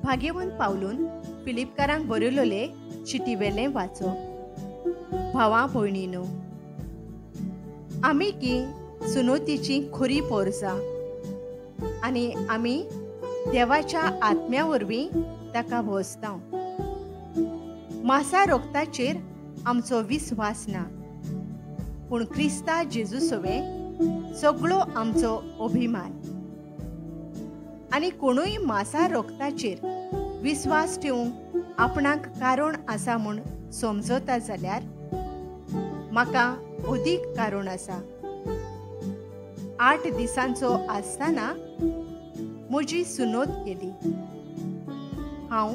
भाग्यवंत पावलून फिलिपकारांक बरयलोले चिटी वेले वाचो। भावां भयणीनो, आमी की सुनोतीची खरी पोरसां आनी आमी देवाच्या आत्म्या वरवीं ताका भोसतांव। मासा रोगताचेर आमचो विस्वास ना, पूण क्रिस्ता जेजू सोवे सगळो आमचो अभिमान। आनी कोणूय मासा रोगताचेर विस्वास ठेवूंक आपणाक कारण आसा म्हूण समजता जाल्यार म्हाका अदीक कारण आसा। 8 दिसांचो आसतना म्हजी सुनोत केली। हांव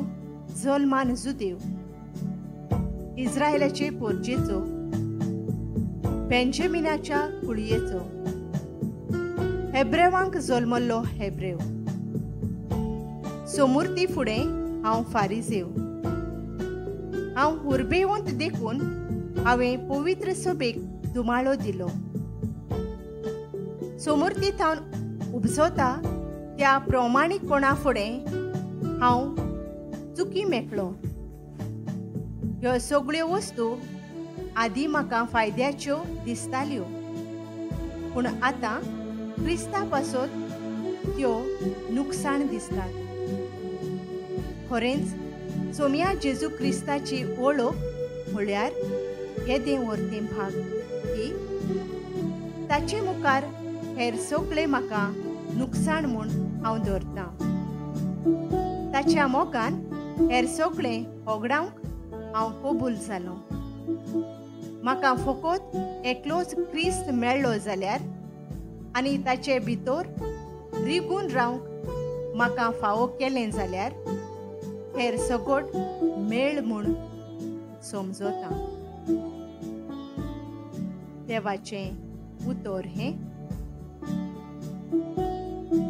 जल्मान जुदेव, इस्रायेलाचे पोरचेचो, बेंजामिनाच्या कुळयेचो, हेब्रेवांक जल्मल्लो हेब्रेव। समूर्ती फुडें हांव फारिजेव। हांव उर्बेवंत देखून हांवें पवित्र सभेक दुमाळो दिलो। समूर्तींत हांव उपजता त्या प्रमाणीकपणा फुडें हांव चुकी मेकळो। ह्यो सगळ्यो वस्तू आदीं म्हाका फायद्याच्यो दिसताल्यो, पूण आतां क्रिस्ता पासत त्यो नुकसाण दिसतात। खरेंच सोम्या जेजू क्रिस्ताची वळख म्हळ्यार येदें व्हरतें भाग की ताचे मुखार हेर सगळें म्हाका नुकसाण म्हूण हांव धरतां। ताच्या मोगान हेर सगळें होगडावंक हांव कबूल जालों। म्हाका फकत एकलोच क्रिस्त मेळ्ळो जाल्यार आनी ताचे भितर रिगून रावंक म्हाका फावो केलें जाल्यार हेर सगट मेळ म्हूण समजता। देवाचें उतर हें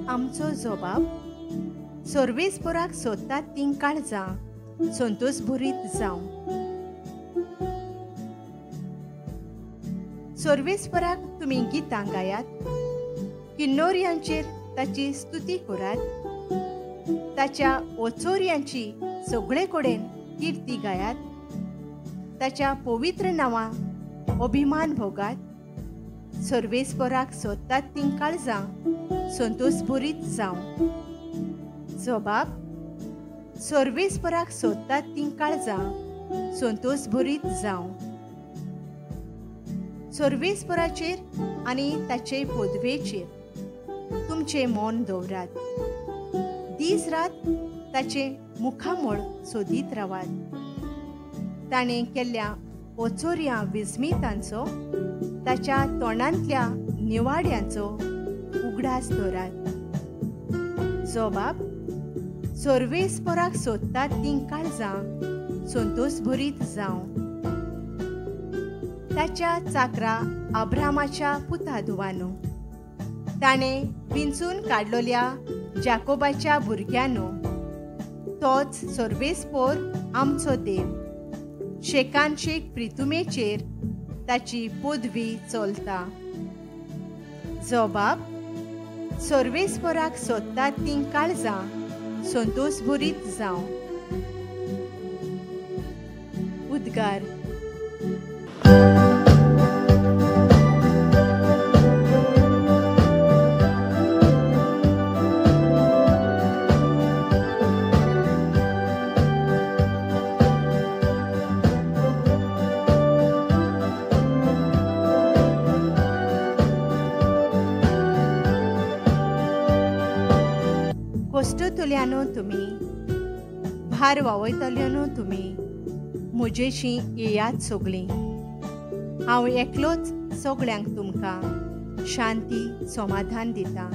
आमचो जबाब सर्वेस्पराक सोदतात तीं काळजां संतोश भरीत जावं। सर्वेस्पराक तुमी गितां गायात, किन्नोऱ्यांचेर ताची स्तुती करात, ताच्या ओचोऱ्यांची सगळे कडेन किर्ती गायात, ताच्या पवित्र नांवां अभिमान भोगात। सर्वेस्पराक सोदतात तीं काळजां संतोश भरीत जावं। जबाब सर्वेस्पराक सोदतात तीं काळजां संतोश भरीत जावं। सर्वेस्पराचेर आनी ताचे पदवेचेर तुमचें मन दवरात। दीस रात ताचे मुखामळ सोदीत रावात। ताणें केल्ल्या ओचोऱ्या विस्मितांचो, ताच्या तोंडांतल्या निवाड्यांचो उगडास धरात। जबाब सर्वेस्पराक सोदतात तीं काळजां संतोश भरीत जावं। ताच्या चाकरा अब्रामाच्या पुतादुवानो, ताणें विंचून काडलोल्या जाकोबाच्या भुरग्यानो, तोच सर्वेस्पर आमचो देव। शेकानशेक प्रितुमेचेर ताची पदवी चलता। जबाब सर्वेस्पराक सोदतात तीं काळजां संतोश भरीत जावं। उद्गार कोश्टतल्यानो तुमी, भार वावयतल्यानो तुमी, म्हजेशी येयात सगळीं। हांव एकलोच सगळ्यांक तुमकां शांती समाधान दितां।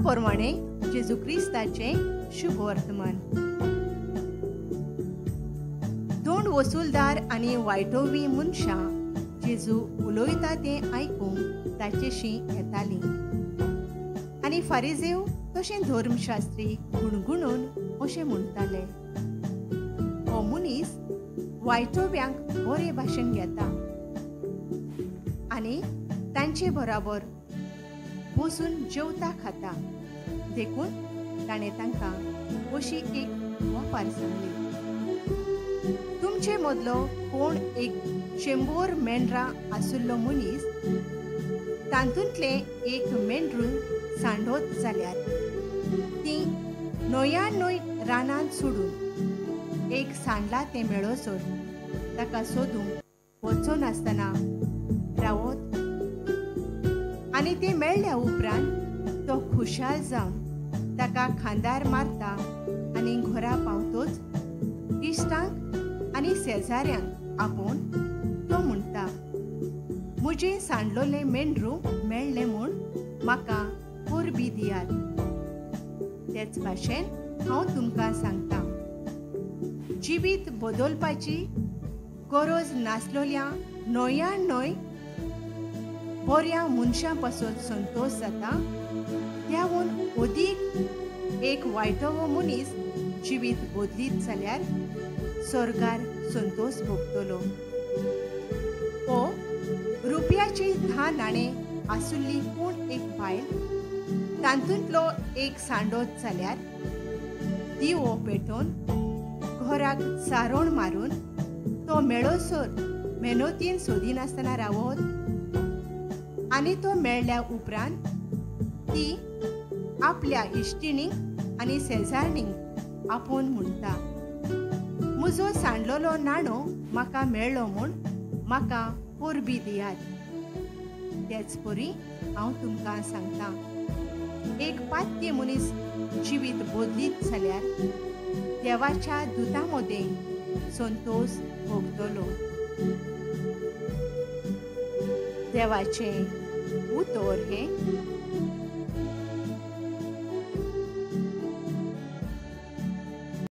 प्रमाणे जेजू क्रिस्ताचे शुभ वर्तमान। 2 वसूलदार आनी वायटोवी मनशां जेजू उलोयता तें आयकूंक ताचेशी येतालीं. आनी फारिजेव तशें धर्मशास्त्री गुणगुणून अशें म्हणटाले, हो मनीस वायटोव्यांक बरे भाशेन घेता आनी तांचे बरोबर बसून जेवता खाता. देखून ताणें तांकां अशी एक वापार सांगली, तुमचे मदलो कोण एक 100 मेंढरां आसुल्लो मनीस तातूंतले एक मेंढरूं सांडोत जाल्यार ती न्हंया न्हंय रानांत सोडून एक सांडला तें मेळोसर ताका सोदूंक वचो नासतना रावत आनी तें मेळ्ळ्या उपरांत तो खुशाल जावन ताका खांदार मारता आनी घरा पावतोच इश्टांक आनी शेजाऱ्यांक आपोवन तो म्हणटा, म्हजें सांडलोलें मेंढरूं मेळ्ळें म्हूण म्हाका परबी दियात. तेच भाशेन हांव तुमकां सांगता, जिवीत बदलपाची गरज नासलोल्या न्हंया न्हंय बऱ्या मनशां पासून संतोश जाता, त्याहून अदीक एक वायटोवो मनीस जिवीत बदलीत जाल्यार स्वर्गार संतोष भोगतलो. ओ रुपयाची 10 नाणें आसुल्ली कोण एक बायल तातूंतलो एक सांडोत जाल्यार दिवो पेटोवन घराक सारोण मारून तो मेळोसर मेहनतीन सोदिनासतना रावत आनी तो मेळ्ळ्या उपरांत ती आपल्या इश्टिणीक आनी शेजारणींक आपोवन म्हणटा, म्हजो सांडलोलो नाणो म्हाका मेळ्ळो म्हूण म्हाका परबी दियात. तेच परी हांव तुमकां सांगता, एक पाद्य मनीस जिवीत बदलीत जाल्यार देवाच्या दुतां मदें संतोष भोगतलो. देवाचें उतर हें